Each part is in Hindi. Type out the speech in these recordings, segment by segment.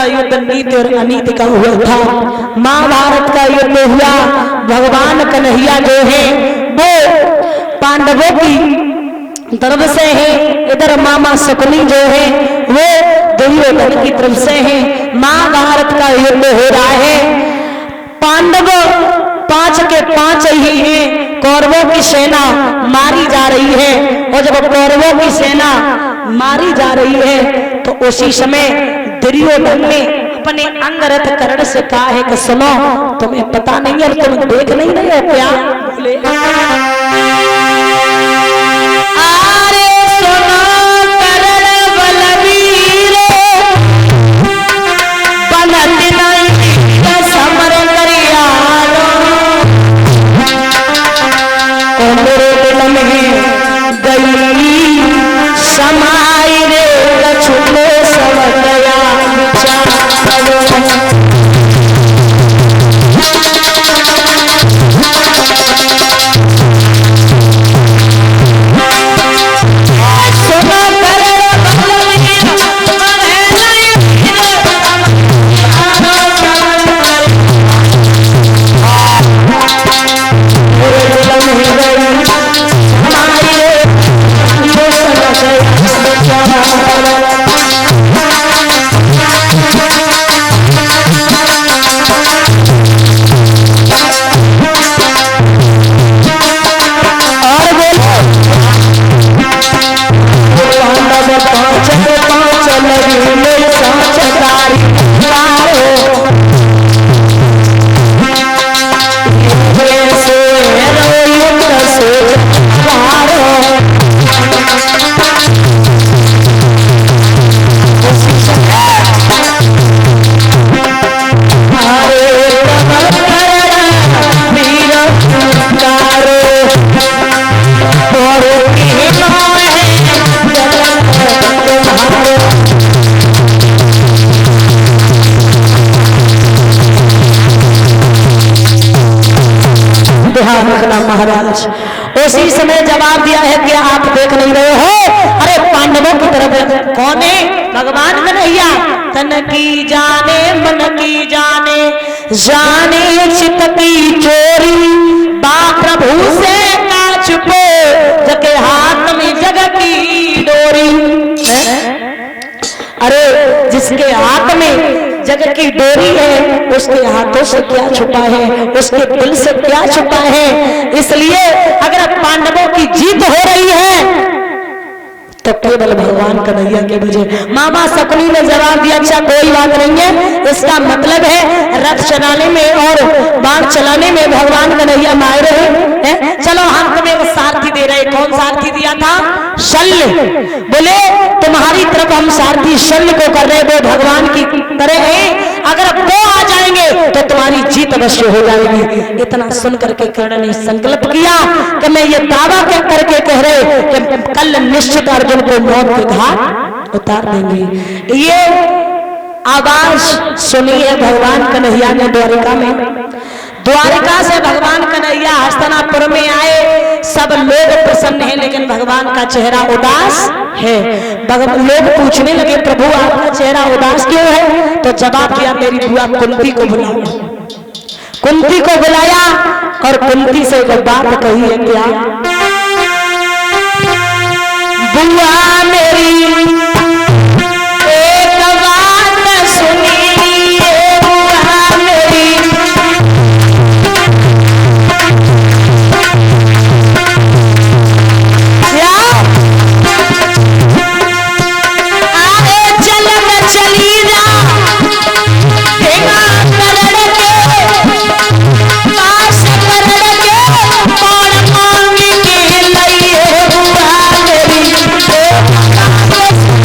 का युद्ध नीति और अनीति का हुआ था। महाभारत का युद्ध हुआ। भगवान कन्हैया जो है वो पांडवों की तरफ से है, इधर मामा शकुनी जो है वो दुर्योधन की तरफ से है। महाभारत का युद्ध हो रहा है। पांडव 5 के 5 ही हैं। कौरवों की सेना मारी जा रही है और जब कौरवों की सेना मारी जा रही है तो उसी समय दुर्योधन ने अपने अंगरथ कर्ण से कहा है कि सुनो, तुम्हें पता नहीं है, तुम देख नहीं रहे हो क्या? बोले अरे सुनो कर्ण बलवीर, बनत नहीं समर करियालो, मेरे दिल में गई समाई रे कछुले सब गया विचारो। महाराज उसी समय जवाब दिया है कि आप देख नहीं रहे हो। अरे पांडवों की तरफ कौन है? भगवान कन्हैया। तन की जाने मन की जाने, जाने चित की चोरी, बा प्रभु से का छुपो, जके हाथ में जग की डोरी। अरे जिसके हाथ में जग की डोरी है उसके हाथों से क्या छुपा है, उसके दिल से क्या छुपा है। इसलिए अगर पांडवों की जीत हो रही है तो केवल भगवान कन्हैया के वजह। मामा शकुनी ने जवाब दिया, अच्छा कोई बात नहीं है, इसका मतलब है रथ चलाने में और बाण चलाने में भगवान कन्हैया माहिर है। चलो हम तुम्हें वो सारथी दे रहे। कौन सारथी दिया था? शल्य। बोले तुम्हारी तरफ हम सारथी शल्य को कर रहे, वो भगवान की तरह है, अगर वो आ जाएंगे तो तुम्हारी जीत अवश्य हो जाएगी। इतना सुन करके कर्ण ने संकल्प किया कि मैं ये दावा करके कह रहे कि कल निश्चित अर्जुन को मौत के घाट उतार देंगे। ये आवाज सुनी है भगवान कन्हैया ने द्वारिका में। द्वारिका से भगवान कन्हैया हस्तिनापुर में आए। सब लोग प्रसन्न हैं लेकिन भगवान का चेहरा उदास है। लोग पूछने लगे प्रभु आपका चेहरा उदास क्यों है? तो जवाब दिया मेरी बुआ कुंती को बुलाओ। कुंती को बुलाया और कुंती से जब बात कही है क्या? बुआ मेरी एक बात सुनी, बुआ मेरी Yes.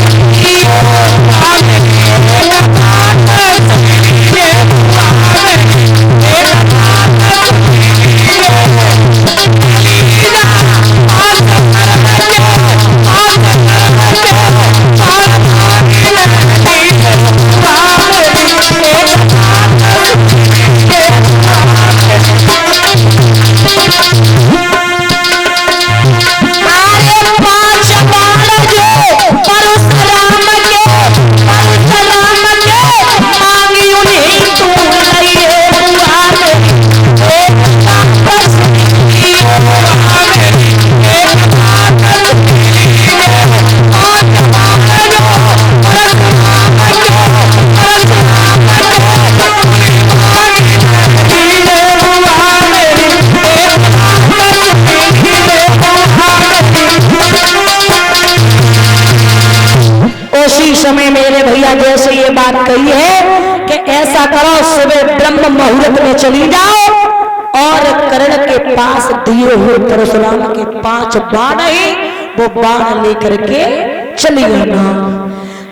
कही है कि ऐसा करो, सुबह ब्रह्म मुहूर्त में चली जाओ और कर्ण के पास दिए हुए परशुराम के 5 बाण है, वो बाण लेकर के चली आना।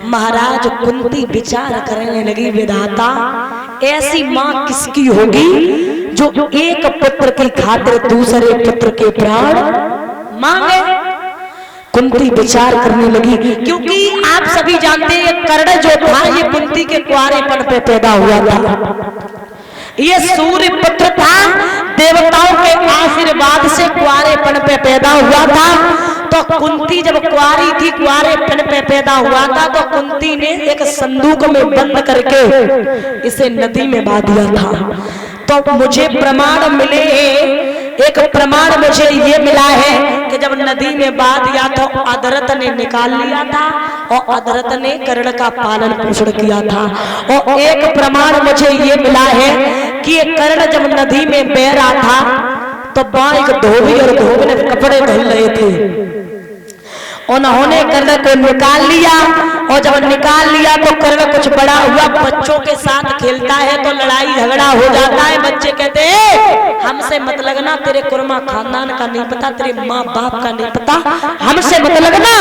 महाराज कुंती विचार करने लगी, विधाता ऐसी मां किसकी होगी जो एक पुत्र की खातिर दूसरे पुत्र के प्राण मांगे। कुंती विचार करने लगी, क्योंकि आप सभी जानते हैं कर्ण जो था ये कुंती के कुंवारेपन पे पैदा हुआ था। ये सूर्य पुत्र था, देवताओं के आशीर्वाद से कुंवारेपन पे पैदा हुआ था। तो कुंती जब कुंवारी थी, कुंवारेपन पे पैदा हुआ था, तो कुंती ने एक संदूक में बंद करके इसे नदी में बहा दिया था। तो मुझे प्रमाण मिले, एक प्रमाण मुझे ये मिला है कि जब नदी में बहा दिया तो अदरत ने निकाल लिया था और अदरत ने कर्ण का पालन पोषण किया था। और एक प्रमाण मुझे ये मिला है कि ये कर्ण जब नदी में बह रहा था तो बाइक धोबी और धोबी ने कपड़े धुल रहे थे, उन्होंने कर्ण को निकाल लिया। और जब निकाल लिया तो कर्ण कुछ बड़ा हुआ, बच्चों के साथ खेलता है तो लड़ाई झगड़ा हो जाता है। बच्चे कहते हैं हमसे मत लगना, तेरे कुर्मा खानदान का नहीं पता, तेरे माँ बाप का नहीं पता, हमसे मत लगना।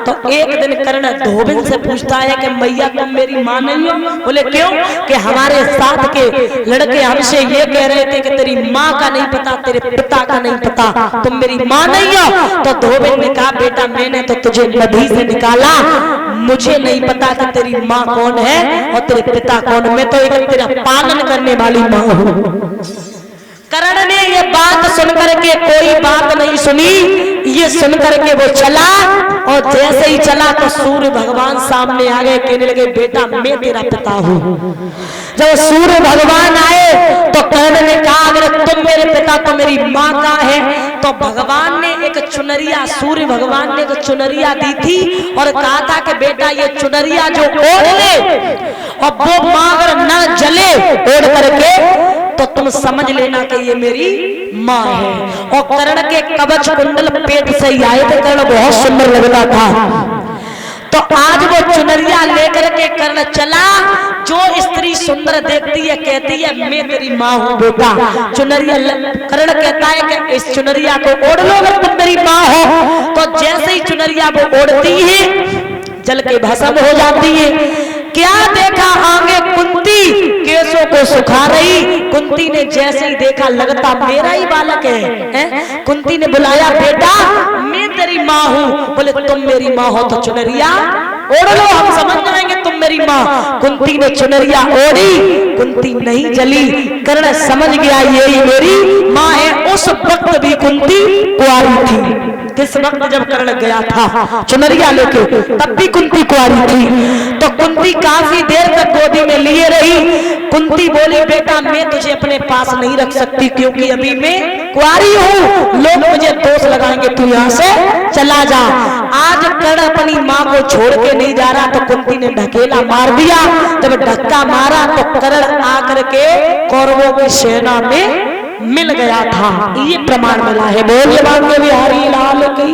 तो एक दिन कर्ण धोबिन से पूछता है कि मैया तुम मेरी माँ नहीं हो? बोले क्यों? कि हमारे साथ के लड़के हमसे ये कह रहे थे कि तेरी माँ का नहीं पता, तेरे पिता का नहीं पता, तुम मेरी माँ नहीं हो। तो धोबिन ने कहा बेटा मैंने तो तुझे नदी से निकाला, मुझे नहीं पता कि तेरी माँ कौन है और तेरे पिता कौन, मैं तो एक तेरा पालन करने वाली माँ हूँ। कर्ण ने ये बात सुनकर के कोई बात नहीं सुनी, ये सुनकर के वो चला। और जैसे ही चला तो सूर्य भगवान सामने आ गए, कहने लगे बेटा मैं तेरा पिता हूँ। जब सूर्य भगवान आए तो कर्ण ने कहा अगर तुम मेरे पिता तो मेरी माँ का है। तो भगवान ने एक चुनरिया, सूर्य भगवान ने एक चुनरिया दी थी और कहा था कि बेटा ये चुनरिया जो ओढ़ ले और वो माँ अगर न जले ओढ़ करके तो तुम समझ लेना कि ये मेरी माँ है। और कर्ण के कवच कुंडल पेट से ही आए थे, कर्ण बहुत सुंदर लगता था। तो आज वो चुनरिया लेकर के कर्ण चला। जो स्त्री सुंदर देखती है कहती है मैं तेरी माँ हूँ बेटा। चुनरिया कर्ण कहता है कि इस चुनरिया को ओढ़ लो अगर तुम मेरी माँ हो। तो जैसे ही चुनरिया वो ओढ़ती है जल के भस्म हो जाती है। क्या देखा आगे कुंती केसों को सुखा रही। कुंती ने जैसे ही देखा लगता मेरा ही बालक है। कुंती ने बुलाया बेटा मैं तेरी माँ हूँ। बोले तुम मेरी माँ हो तो चुनरिया ओढ़ लो, हम समझ जाएंगे तुम मेरी माँ। कुंती ने चुनरिया ओढ़ी, कुंती नहीं जली। कर्ण समझ गया यही मेरी माँ है। उस वक्त भी कुंती कुंवारी थी। किस वक्त? जब कर्ण गया था चुनरिया लेके, तब भी कुंती कुंवारी थी। तो कुंती काफी देर तक गोदी में लिए रही। कुंती बोली बेटा मैं तुझे अपने पास नहीं रख सकती क्योंकि अभी मैं कुंवारी हूँ, लोग मुझे दोष लगाएंगे, तू यहाँ से चला जा। आज कर्ण अपनी माँ को छोड़ के नहीं जा रहा तो कुंती ने ढकेला मार दिया। जब धक्का मारा तो कर्ण आकर के कौरवों की सेना में मिल गया था। ये प्रमाण मिला है। बोल बांगे बिहारी लाल की।